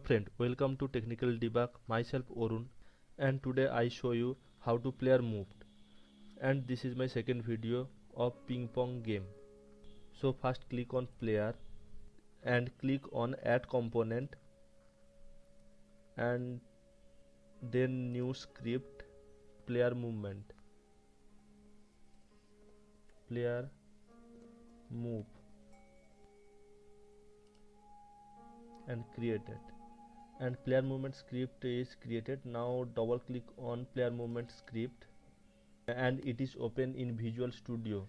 friend, welcome to Technical Debug. Myself Arun, and today I show you how to player moved. And this is my second video of ping pong game. So first click on player and click on add component and then new script player movement. Player move and create it. And player movement script is created. Now double click on player movement script and it is open in Visual Studio.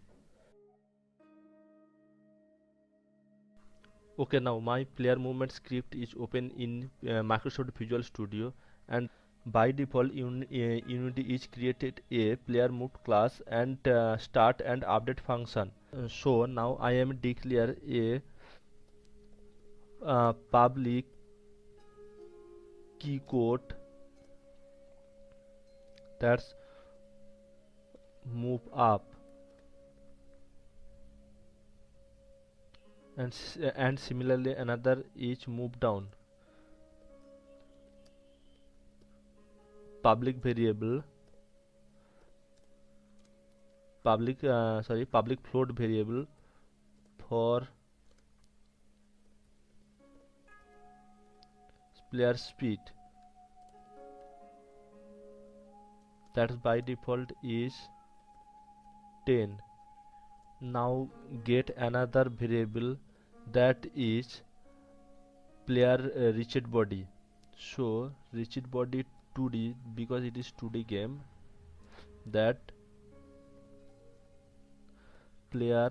Okay, now my player movement script is open in Microsoft Visual Studio, and by default Unity is created a player moved class and start and update function. So now I am declare a public key code that's move up and similarly another is move down. Public variable public float variable for player speed, that by default is 10. Now get another variable that is player reached body. So reached body 2D, because it is 2D game, that player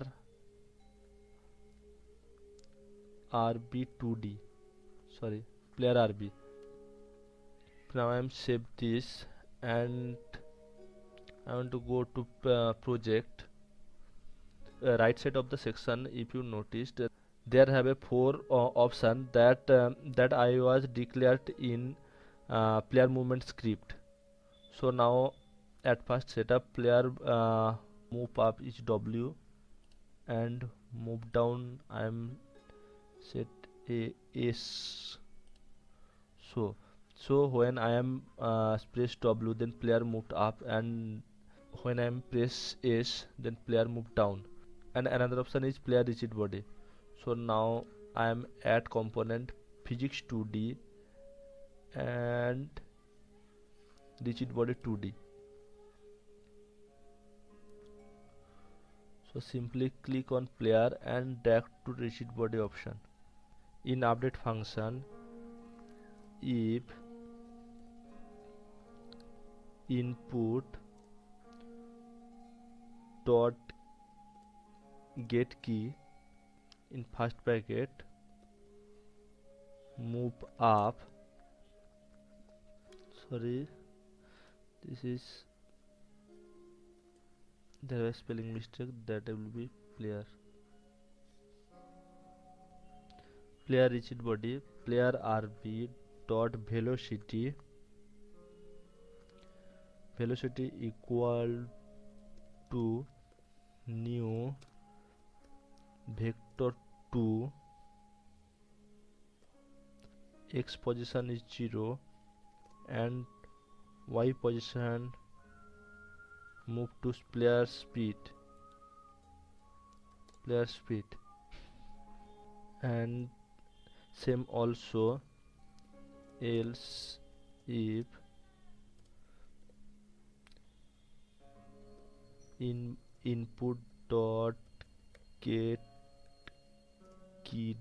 RB 2D, sorry, player RB. Now I am save this and I want to go to project. Right side of the section, if you noticed, there have a 4 option that that I was declared in player movement script. So now at first setup player move up is W and move down I am set a S. So when I am press W, then player moved up, and when I am press S, then player moved down. And another option is player reached body. So now I am add component physics 2D and reached body 2D. So simply click on player and drag to reached body option. In update function, if input dot get key in first bracket move up, sorry, this is there was spelling mistake, that will be player reached body player RB dot velocity equal to new vector 2, x position is 0 and y position move to player speed, and same also else if input dot get key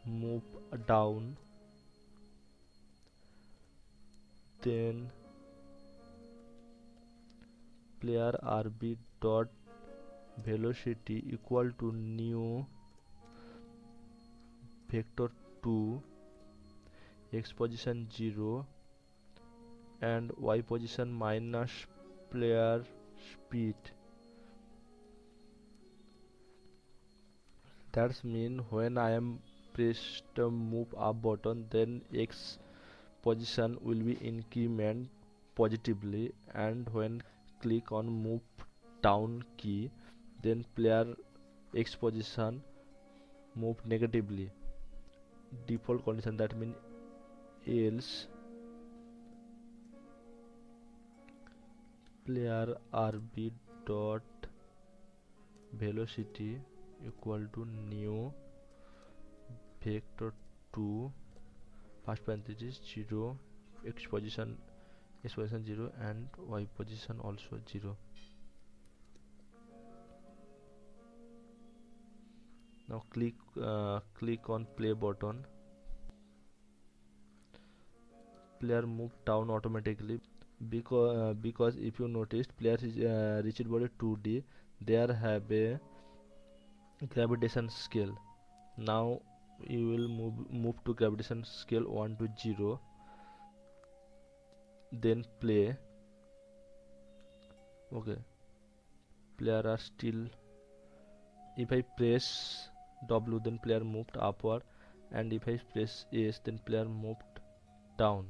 move down, then player RB dot velocity equal to new vector 2, x position 0 and y position minus player speed. That's mean when I am pressed the move up button, then x position will be increment positively, and when click on move down key, then player x position move negatively. default condition, that means else player rb dot velocity equal to new vector 2 first parenthesis 0 x position 0 and y position also 0. Now click on play button. Player move down automatically because if you noticed, player is rigid body 2D, there have a gravitation scale. Now you will move to gravitation scale 1 to 0, then play. Okay, player are still. If I press W, then player moved upward, and if I press S, then player moved down.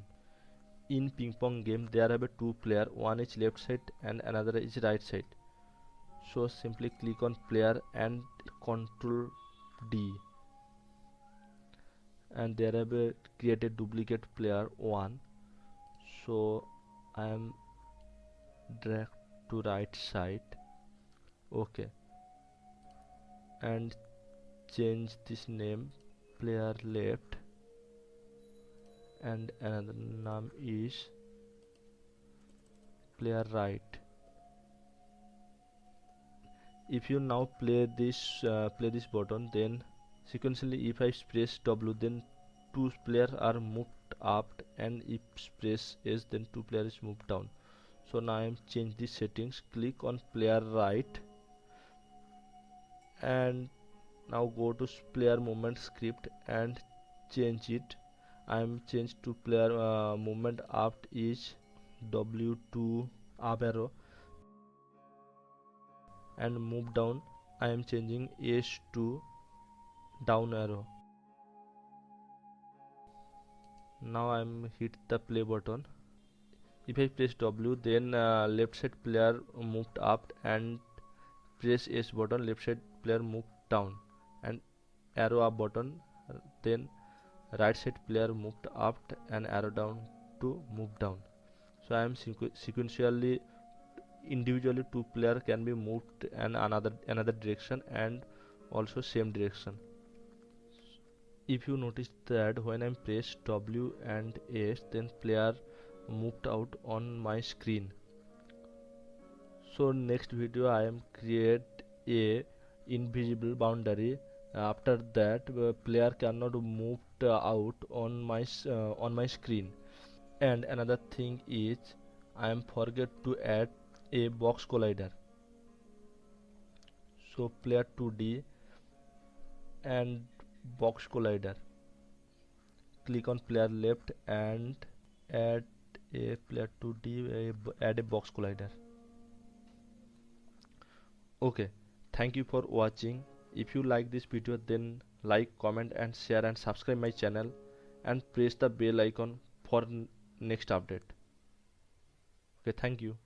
In ping pong game there are two player, one is left side and another is right side. So simply click on player and control D, and there have created duplicate player 1. So I am drag to right side. Okay, and change this name player left, and another name is player right. If you now play this button, then sequentially if I press W, then two players are moved up, and if press S, then two players moved down. So now I am change the settings. Click on player right, and now go to player movement script and change it. I am changed to player movement up is W2 up arrow, and move down I am changing S to down arrow. Now I am hit the play button. If I press W, then left side player moved up, and press S button, left side player moved down, and arrow up button, then right side player moved up and arrow down to move down. So I am sequentially, individually two player can be moved in another direction and also same direction. If you notice that when I press W and S, then player moved out on my screen. So next video I am create a invisible boundary. After that player cannot move out on my screen. And another thing is I am forget to add a box collider. So player 2D and box collider. Click on player left and add a player 2D, add a box collider. Okay, thank you for watching. If you like this video, then like, comment and share, and subscribe my channel, and press the bell icon for next update. Okay, thank you.